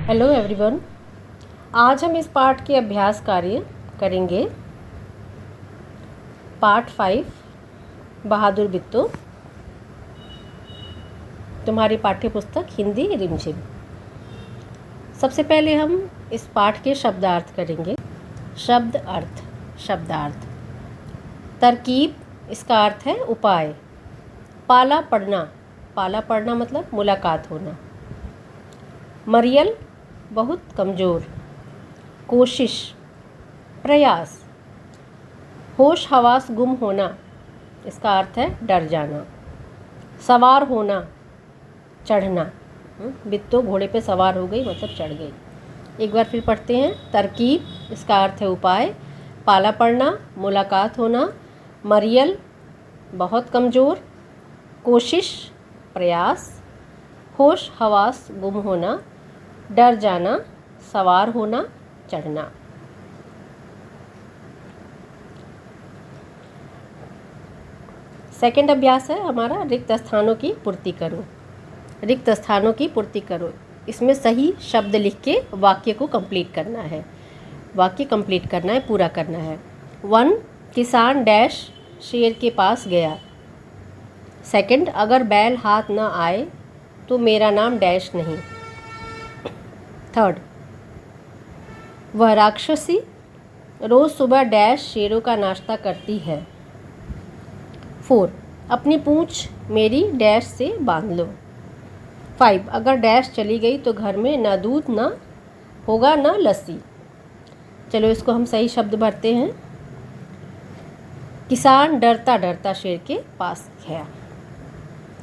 Hello everyone. आज हम इस पाठ के अभ्यास कार्य करेंगे। पार्ट 5 बहादुर बिट्टू, तुम्हारी पाठ्य पुस्तक हिंदी रिमझिम। सबसे पहले हम इस पाठ के शब्दार्थ करेंगे। शब्द अर्थ। शब्दार्थ। तरकीब, इसका अर्थ है उपाय। पाला पड़ना, पाला पड़ना मतलब मुलाकात होना। मरियल, बहुत कमज़ोर। कोशिश, प्रयास। होश हवास गुम होना, इसका अर्थ है डर जाना। सवार होना, चढ़ना। बिट्टू घोड़े पे सवार हो गई मतलब चढ़ गई। एक बार फिर पढ़ते हैं। तरकीब, इसका अर्थ है उपाय। पाला पड़ना, मुलाकात होना। मरियल, बहुत कमज़ोर। कोशिश, प्रयास। होश हवास गुम होना, डर जाना, सवार होना, चढ़ना। सेकंड अभ्यास है हमारा, रिक्त स्थानों की पूर्ति करो। रिक्त स्थानों की पूर्ति करो। इसमें सही शब्द लिख के वाक्य को कंप्लीट करना है। वाक्य कंप्लीट करना है, पूरा करना है। 1. किसान डैश शेर के पास गया। सेकंड, अगर बैल हाथ न आए तो मेरा नाम डैश नहीं। थर्ड, वह राक्षसी रोज़ सुबह डैश शेरों का नाश्ता करती है। 4. अपनी पूंछ मेरी डैश से बांध लो। 5. अगर डैश चली गई तो घर में न दूध न होगा न लस्सी। चलो इसको हम सही शब्द भरते हैं। किसान डरता डरता शेर के पास गया।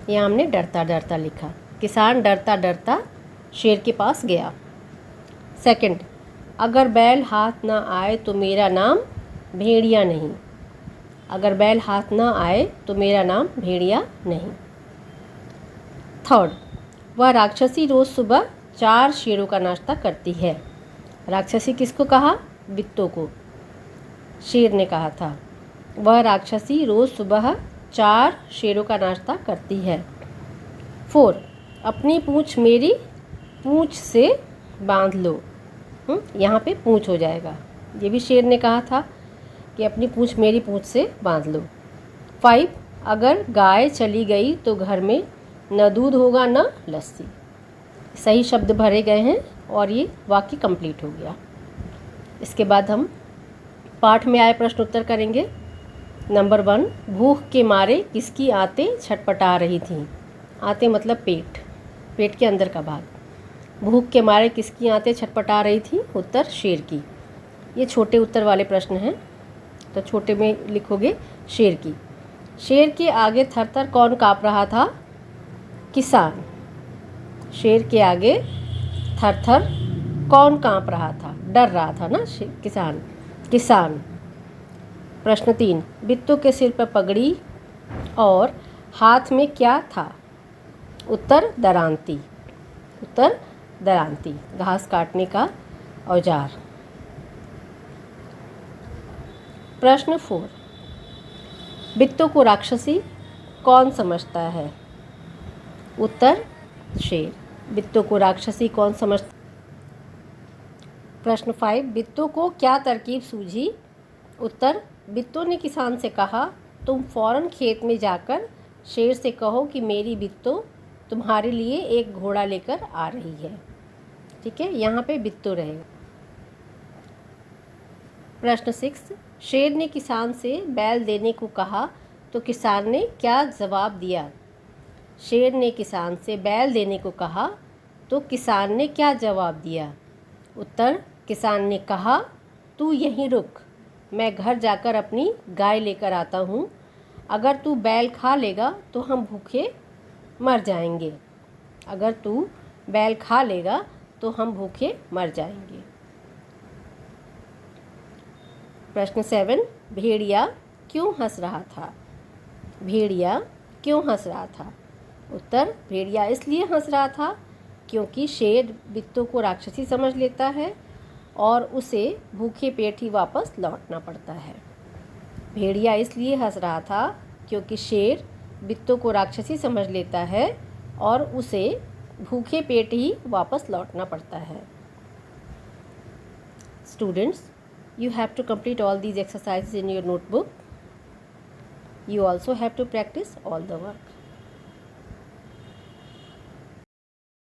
यहाँ हमने डरता डरता लिखा। किसान डरता डरता शेर के पास गया। सेकंड, अगर बैल हाथ ना आए तो मेरा नाम भेड़िया नहीं। अगर बैल हाथ ना आए तो मेरा नाम भेड़िया नहीं। थर्ड, वह राक्षसी रोज़ सुबह 4 शेरों का नाश्ता करती है। राक्षसी किसको कहा? बिट्टू को। शेर ने कहा था। वह राक्षसी रोज़ सुबह 4 शेरों का नाश्ता करती है। 4, अपनी पूंछ मेरी पूंछ से बांध लो। यहाँ पे पूंछ हो जाएगा। ये भी शेर ने कहा था कि अपनी पूंछ मेरी पूंछ से बांध लो। 5, अगर गाय चली गई तो घर में न दूध होगा न लस्सी। सही शब्द भरे गए हैं और ये वाक्य कंप्लीट हो गया। इसके बाद हम पाठ में आए प्रश्न उत्तर करेंगे। नंबर 1, भूख के मारे किसकी आंतें छटपटा रही थीं। आंतें मतलब पेट, पेट के अंदर का भाग। भूख के मारे किसकी आंतें छटपटा रही थी? उत्तर शेर की। ये छोटे उत्तर वाले प्रश्न हैं, तो छोटे में लिखोगे शेर की। शेर के आगे थर-थर कौन काँप रहा था? किसान। शेर के आगे थर-थर कौन काँप रहा था? डर रहा था ना किसान। किसान। प्रश्न 3, बिट्टू के सिर पर पगड़ी और हाथ में क्या था? उत्तर दरांती। उत्तर दरांती, घास काटने का औजार। प्रश्न 4, बिट्टू को राक्षसी कौन समझता है? उत्तर शेर। बिट्टू को राक्षसी कौन समझता? प्रश्न 5, बिट्टू को क्या तरकीब सूझी? उत्तर, बिट्टू ने किसान से कहा, तुम फौरन खेत में जाकर शेर से कहो कि मेरी बिट्टू तुम्हारे लिए एक घोड़ा लेकर आ रही है। ठीक है, यहाँ पे बिट्टू रहेगा। प्रश्न 6, शेर ने किसान से बैल देने को कहा तो किसान ने क्या जवाब दिया? शेर ने किसान से बैल देने को कहा तो किसान ने क्या जवाब दिया? उत्तर, किसान ने कहा, तू यहीं रुक, मैं घर जाकर अपनी गाय लेकर आता हूँ। अगर तू बैल खा लेगा तो हम भूखे मर जाएंगे। अगर तू बैल खा लेगा तो हम भूखे मर जाएंगे। प्रश्न 7, भेड़िया क्यों हंस रहा था? भेड़िया क्यों हंस रहा था? उत्तर, भेड़िया इसलिए हंस रहा था क्योंकि शेर बिट्टू को राक्षसी समझ लेता है और उसे भूखे पेट ही वापस लौटना पड़ता है। भेड़िया इसलिए हंस रहा था क्योंकि शेर बिट्टू को राक्षसी समझ लेता है और उसे भूखे पेट ही वापस लौटना पड़ता है। Students, you have to complete all these exercises in your notebook. You also have to practice all the work.